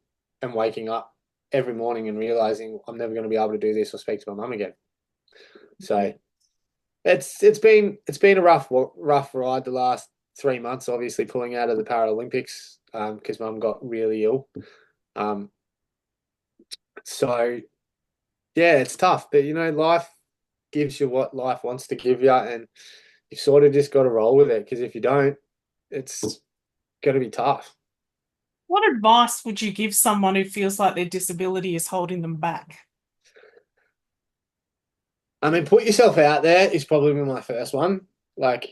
am waking up every morning and realizing I'm never going to be able to do this or speak to my mum again." So it's been a rough ride the last 3 months. Obviously, pulling out of the Paralympics because mum got really ill. Um, so yeah, it's tough, but life gives you what life wants to give you, and you've sort of just got to roll with it because if you don't, it's going to be tough. What advice would you give someone who feels like their disability is holding them back? I mean, put yourself out there is probably my first one. Like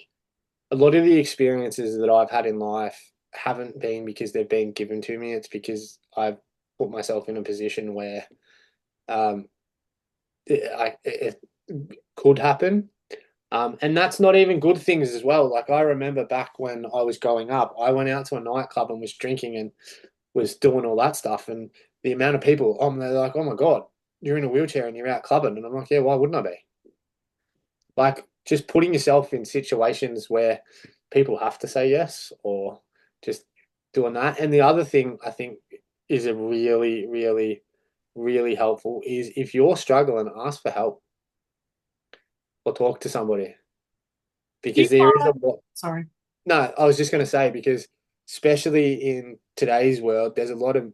a lot of the experiences that I've had in life haven't been because they've been given to me. It's because I've put myself in a position where um, it could happen. And that's not even good things as well. Like I remember back when I was growing up, I went out to a nightclub and was drinking and was doing all that stuff. And the amount of people, they're like, "Oh my God, you're in a wheelchair and you're out clubbing." And I'm like, "Yeah, why wouldn't I be?" Like just putting yourself in situations where people have to say yes or just doing that. And the other thing I think is a really, really, really helpful is if you're struggling, ask for help. or talk to somebody Do you because there is a find, lot. sorry, No, I was just going to say because especially in today's world, there's a lot of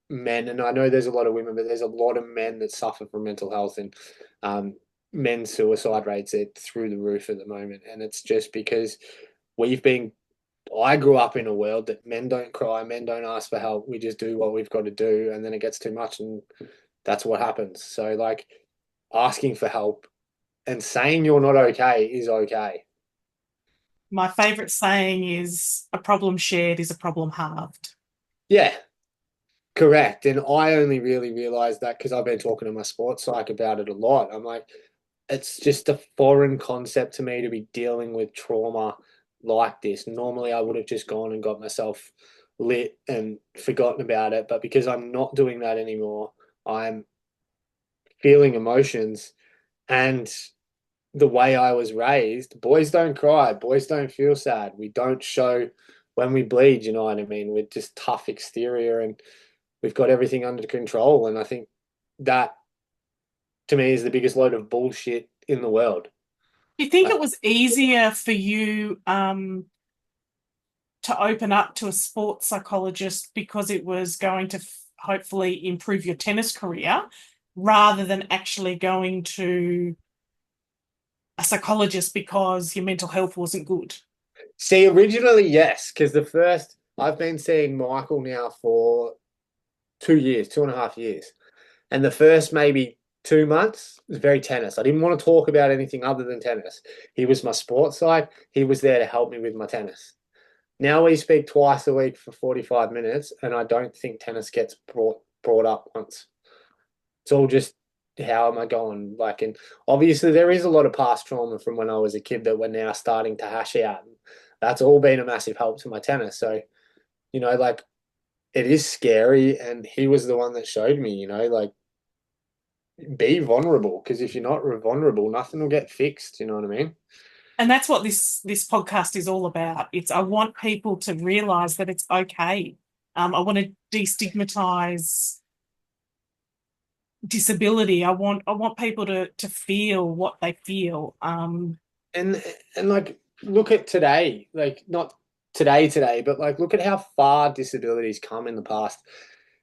men, and I know there's a lot of women, but there's a lot of men that suffer from mental health and um, men's suicide rates are through the roof at the moment. And it's just because we've been, I grew up in a world that men don't cry, men don't ask for help. We just do what we've got to do, and then it gets too much, and that's what happens. So, like, asking for help and saying you're not okay is okay. my favourite saying is a problem shared is a problem halved. Yeah, correct. And I only really realized that because I've been talking to my sports psych about it a lot. I'm like, it's just a foreign concept to me to be dealing with trauma like this. Normally, I would have just gone and got myself lit and forgotten about it. But because I'm not doing that anymore, I'm feeling emotions. And the way I was raised, boys don't cry, boys don't feel sad. We don't show when we bleed, you know what I mean? We're just tough exterior and we've got everything under control. And I think that to me is the biggest load of bullshit in the world. Do you think Like, it was easier for you to open up to a sports psychologist because it was going to hopefully improve your tennis career rather than actually going to a psychologist because your mental health wasn't good? see, originally, yes, because the first I've been seeing Michael now for 2 years, 2.5 years. And the first maybe 2 months was very tennis. I didn't want to talk about anything other than tennis. He was my sports side. He was there to help me with my tennis. Now we speak twice a week for 45 minutes, and I don't think tennis gets brought up once. It's all just how am I going? Like, and obviously there is a lot of past trauma from when I was a kid that we're now starting to hash out. And that's all been a massive help to my tennis. So, like it is scary, and he was the one that showed me, like be vulnerable because if you're not vulnerable, nothing will get fixed. You know what I mean? And that's what this podcast is all about. It's I want people to realize that it's okay. I want to destigmatize disability. I want people to feel what they feel. And like look at today, like not today, but like look at how far disabilities come in the past.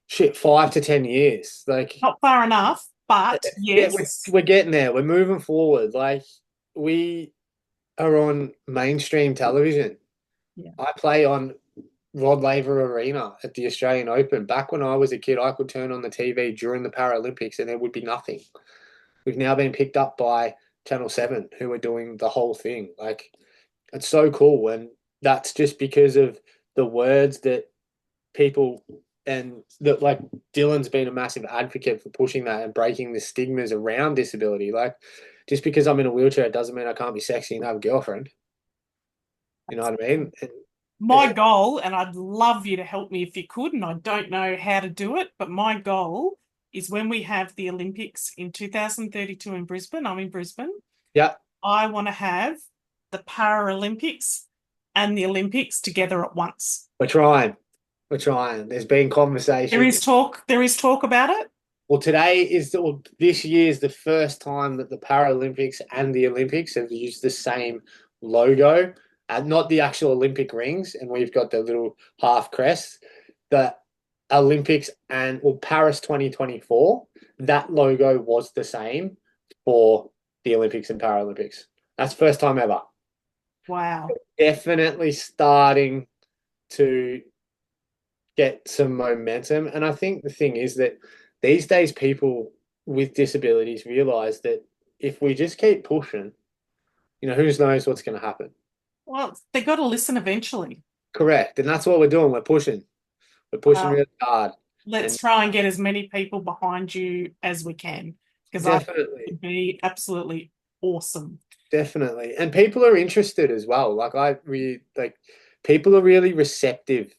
Shit, 5 to 10 years. Like, Not far enough, but yeah, we're, yes. we're getting there. We're moving forward. Like we are on mainstream television. Yeah. I play on Rod Laver Arena at the Australian Open. Back when I was a kid, I could turn on the TV during the Paralympics and there would be nothing. We've now been picked up by Channel 7, who are doing the whole thing. Like, it's so cool. And that's just because of the words that people and that, like, Dylan's been a massive advocate for pushing that and breaking the stigmas around disability. Like, just because I'm in a wheelchair, it doesn't mean I can't be sexy and have a girlfriend. You know what I mean? My goal, and I'd love you to help me if you could, and I don't know how to do it, but my goal is when we have the Olympics in 2032 in Brisbane, I'm in Brisbane, Yeah, I want to have the Paralympics and the Olympics together at once. we're trying. We're trying. There's been There conversation. is talk, there is talk about it. Well, this year is the first time that the Paralympics and the Olympics have used the same logo, and not the actual Olympic rings. And we've got the little half crest. The Olympics and Paris 2024, that logo was the same for the Olympics and Paralympics. That's the first time ever. Wow. Definitely starting to get some momentum. And I think the thing is that these days people with disabilities realize that if we just keep pushing, who knows what's going to happen. Well, they got to listen eventually. Correct. And that's what we're doing. We're pushing. We're pushing Well, really hard. let's And try and get as many people behind you as we can because I think it definitely, would be absolutely awesome. definitely. And people are interested as well. Like people are really receptive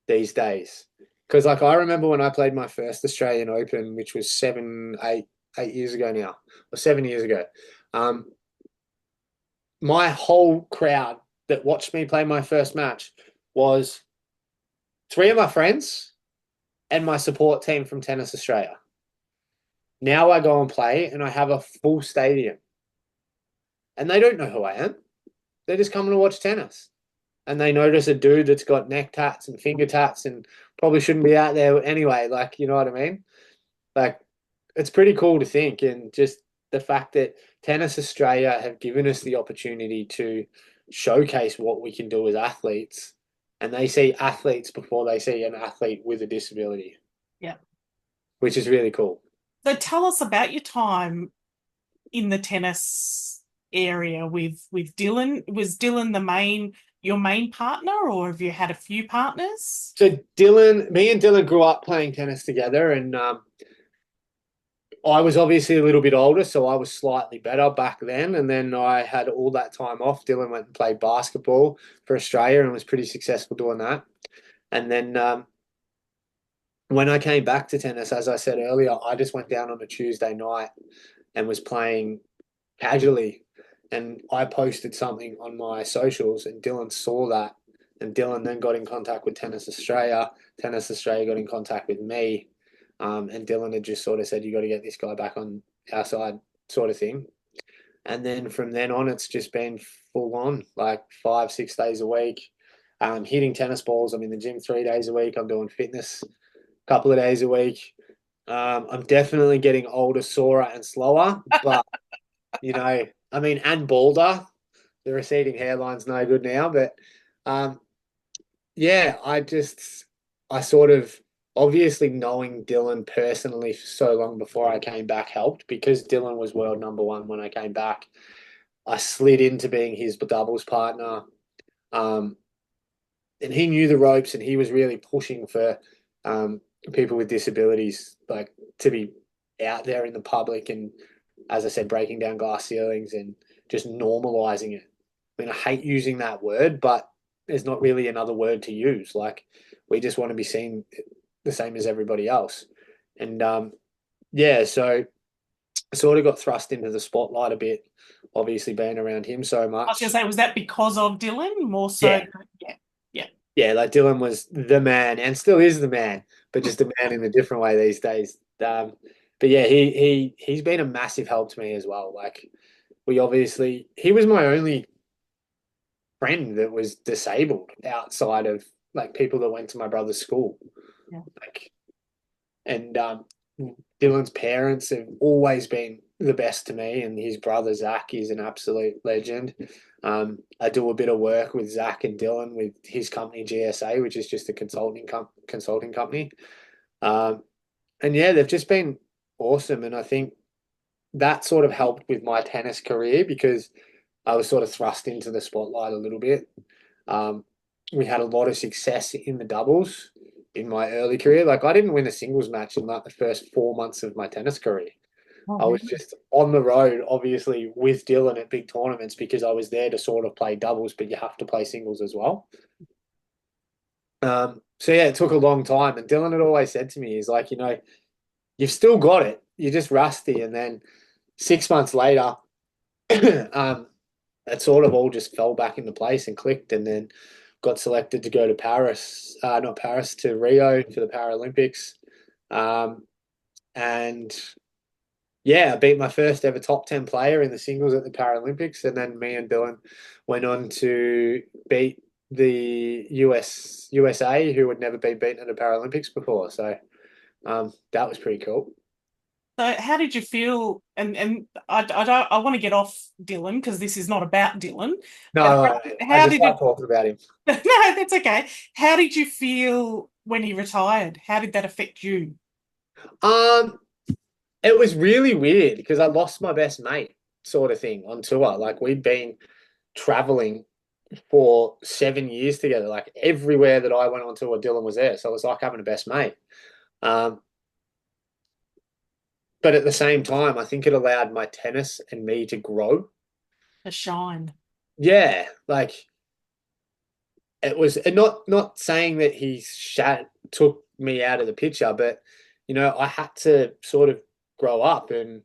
these days. Because like I remember when I played my first Australian Open, which was 8 years ago now, or 7 years ago. Um, my whole crowd that watched me play my first match was three of my friends and my support team from Tennis Australia. Now I go and play and I have a full stadium. and they don't know who I am. They're just coming to watch tennis. And they notice a dude that's got neck tats and finger tats and probably shouldn't be out there anyway. Like, you know what I mean? Like, it's pretty cool to think. And just the fact that Tennis Australia have given us the opportunity to showcase what we can do as athletes. And they see athletes before they see an athlete with a disability, Yeah. which is really cool. So tell us about your time in the tennis area with Dylan. Was Dylan your main partner, or have you had a few partners? So me and Dylan grew up playing tennis together, and I was obviously a little bit older, so I was slightly better back then. And then I had all that time off. Dylan went and played basketball for Australia and was pretty successful doing that. And then when I came back to tennis, as I said earlier, I just went down on a Tuesday night and was playing casually. And I posted something on my socials, and Dylan saw that. And Dylan then got in contact with Tennis Australia. Tennis Australia got in contact with me. And Dylan had just sort of said, you got to get this guy back on our side, sort of thing. And then from then on, it's just been full on, like 5, 6 days a week. Hitting tennis balls. I'm in the gym 3 days a week. I'm doing fitness a couple of days a week. I'm definitely getting older, sorer, and slower. But, I mean, and balder. The receding hairline's no good now. But yeah, I sort of, obviously knowing Dylan personally for so long before I came back helped, because Dylan was world number one when I came back. I slid into being his doubles partner. And he knew the ropes, and he was really pushing for people with disabilities, like, to be out there in the public and, as I said, breaking down glass ceilings and just normalizing it. I mean, I hate using that word, but there's not really another word to use. Like, we just want to be seen the same as everybody else. And yeah, so I sort of got thrust into the spotlight a bit, obviously being around him so I was going much. to say, was that because of Dylan more so? Yeah, Yeah, yeah. yeah, like Dylan was the man and still is the man, but just a man in a different way these days. But yeah, he's been a massive help to me as well. Like, he was my only friend that was disabled outside of, like, people that went to my brother's school. Yeah. Like, and Dylan's parents have always been the best to me, and his brother Zach is an absolute legend. I do a bit of work with Zach and Dylan with his company GSA, which is just a consulting company. And yeah, they've just been awesome, and I think that sort of helped with my tennis career because I was sort of thrust into the spotlight a little bit. We had a lot of success in the doubles in my early career. Like, I didn't win a singles match in like the first 4 months of my tennis career. Oh, I was really? just on the road, obviously, with Dylan at big tournaments because I was there to sort of play doubles, but you have to play singles as well. So yeah, it took a long time. And Dylan had always said to me, he's like, you've still got it. You're just rusty. And then 6 months later, it sort of all just fell back into place and clicked. And then got selected to go to not Paris, to Rio for the Paralympics. And yeah, I beat my first ever top 10 player in the singles at the Paralympics. And then me and Dylan went on to beat the USA, who had never been beaten at the Paralympics before. So that was pretty cool. So how did you feel? And I want to get off Dylan because this is not about Dylan. But No, I how just did it? like talking about him. No, that's okay. How did you feel when he retired? How did that affect you? Um, it was really weird because I lost my best mate, sort of thing, on tour. Like, we'd been traveling for 7 years together. Like, everywhere that I went on tour, Dylan was there. So it was like having a best mate. Um, but at the same time, I think it allowed my tennis and me to grow. The shine. Yeah, like, it was, and not saying that he took me out of the picture, but I had to sort of grow up, and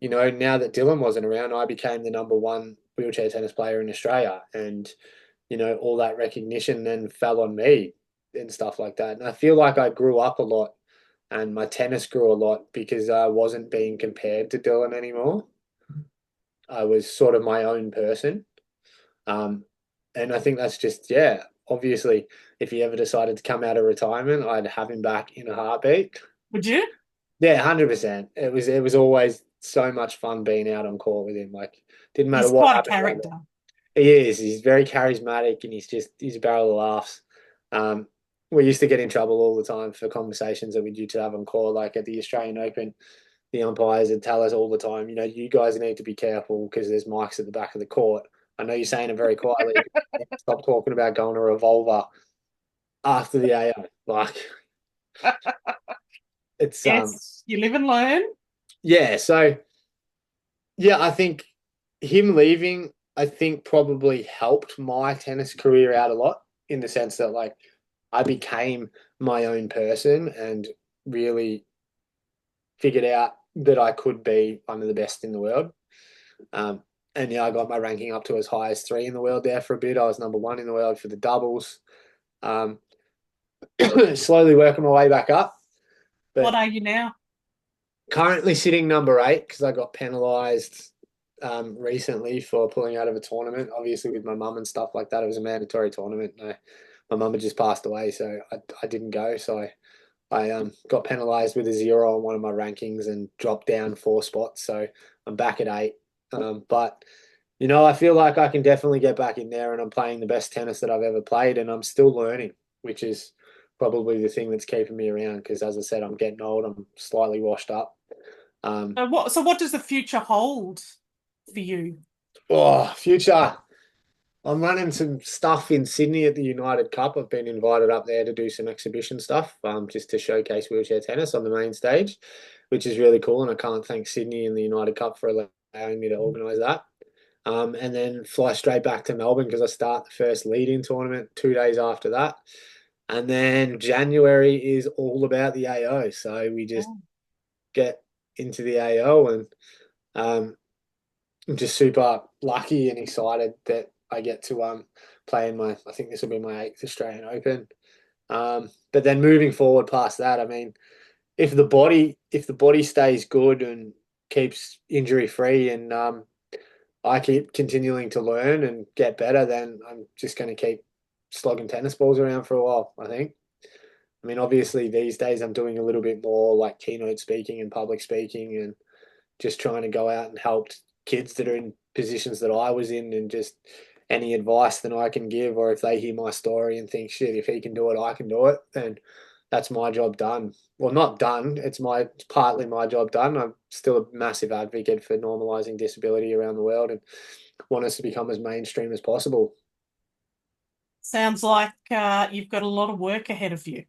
now that Dylan wasn't around, I became the number one wheelchair tennis player in Australia, and all that recognition then fell on me and stuff like that. And I feel like I grew up a lot, and my tennis grew a lot because I wasn't being compared to Dylan anymore. I was sort of my own person. Um, and I think that's just, yeah, obviously, if he ever decided to come out of retirement, I'd have him back in a heartbeat. Would you? Yeah, 100%. It was always so much fun being out on court with him. Like, didn't matter He's what quite a happened around character. it. He is. He's very charismatic, and he's a barrel of laughs. Um, we used to get in trouble all the time for conversations that we used to have on court, like at the Australian Open. The umpires would tell us all the time, you guys need to be careful because there's mics at the back of the court. I know you're saying it very quietly. Stop talking about going to revolver after the AO. Like, it's Yes, you live and learn. yeah. So yeah, I think him leaving, I think probably helped my tennis career out a lot in the sense that like I became my own person and really figured out that I could be one of the best in the world. Um, and yeah, I got my ranking up to as high as 3 in the world there for a bit. I was number 1 in the world for the doubles. Um, slowly working my way back up, What but are you now? currently sitting number 8 because I got penalised recently for pulling out of a tournament. Obviously, with my mum and stuff like that, it was a mandatory tournament. My mum had just passed away, so I didn't go. So I got penalised with a 0 on one of my rankings and dropped down 4 spots. So I'm back at 8. But I feel like I can definitely get back in there, and I'm playing the best tennis that I've ever played, and I'm still learning, which is probably the thing that's keeping me around. Because as I said, I'm getting old. I'm slightly washed up. Um, So what does the future hold for you? future. I'm running some stuff in Sydney at the United Cup. I've been invited up there to do some exhibition stuff, just to showcase wheelchair tennis on the main stage, which is really cool. And I can't thank Sydney and the United Cup for allowing me to organise that. And then fly straight back to Melbourne because I start the first lead-in tournament 2 days after that. And then January is all about the AO. So we just Oh. get into the AO, and I'm just super lucky and excited that I get to play in I think this will be my 8th Australian Open. But then moving forward past that, I mean, if the body stays good and keeps injury free, and I keep continuing to learn and get better, then I'm just going to keep slogging tennis balls around for a while, I think. I mean, obviously these days I'm doing a little bit more like keynote speaking and public speaking, and just trying to go out and help kids that are in positions that I was in, and just any advice that I can give, or if they hear my story and think, shit, if he can do it, I can do it, then that's my job done. Well, not done. It's partly my job done. I'm still a massive advocate for normalizing disability around the world and want us to become as mainstream as possible. Sounds like you've got a lot of work ahead of you.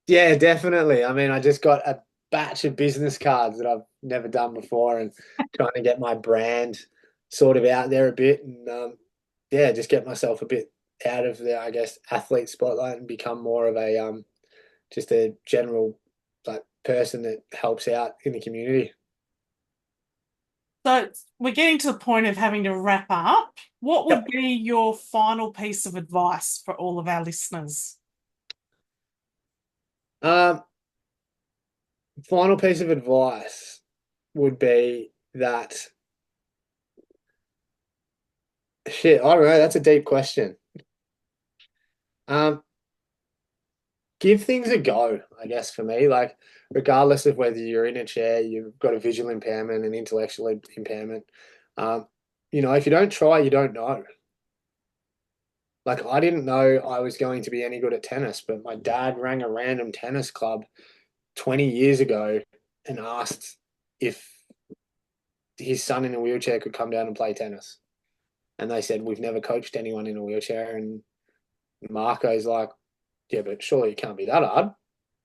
Yeah, definitely. I mean, I just got a batch of business cards that I've never done before, and trying to get my brand sort of out there a bit, and yeah, just get myself a bit out of the, I guess, athlete spotlight and become more of a just a general like person that helps out in the community. So we're getting to the point of having to wrap up. What would Yep. be your final piece of advice for all of our listeners? Um, Final piece of advice would be that shit. I don't know. That's a deep question. Um, give things a go, I guess, for me. Like, regardless of whether you're in a chair, you've got a visual impairment, an intellectual impairment. Um, if you don't try, you don't know. Like, I didn't know I was going to be any good at tennis, but my dad rang a random tennis club 20 years ago and asked if his son in a wheelchair could come down and play tennis. And they said, we've never coached anyone in a wheelchair. And Marco's like, yeah, but surely it can't be that hard.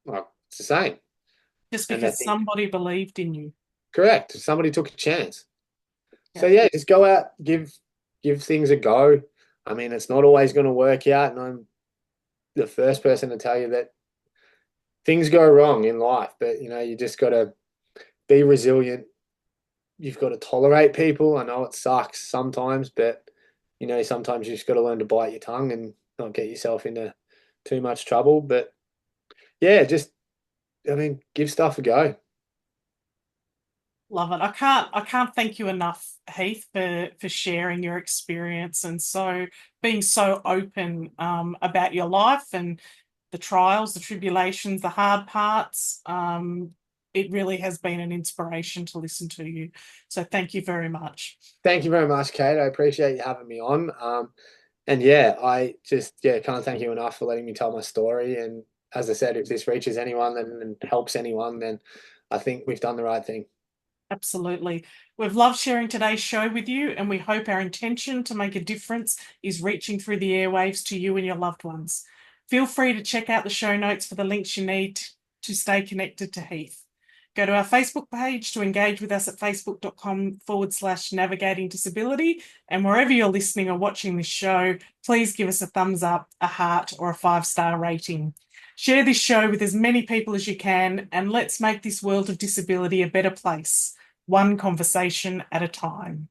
Like, it's the same. Just And I because think, somebody believed in you. correct, somebody took a chance. So Yeah. yeah, just go out, give things a go. I mean, it's not always going to work out, and I'm the first person to tell you that things go wrong in life, but you just got to be resilient. You've got to tolerate people. I know it sucks sometimes, but sometimes you just got to learn to bite your tongue and not get yourself into too much trouble. But yeah, just I mean, give stuff a go. Love it. I can't thank you enough, Heath, for sharing your experience and so being so open about your life and the trials, the tribulations, the hard parts. It really has been an inspiration to listen to you. So thank you very much. Thank you very much, Kate. I appreciate you having me on. And yeah, I just can't thank you enough for letting me tell my story. And as I said, if this reaches anyone and helps anyone, then I think we've done the right thing. Absolutely. We've loved sharing today's show with you, and we hope our intention to make a difference is reaching through the airwaves to you and your loved ones. Feel free to check out the show notes for the links you need to stay connected to Heath. Go to our Facebook page to engage with us at facebook.com/navigating disability. And wherever you're listening or watching this show, please give us a thumbs up, a heart, or a 5-star rating. Share this show with as many people as you can, and let's make this world of disability a better place, one conversation at a time.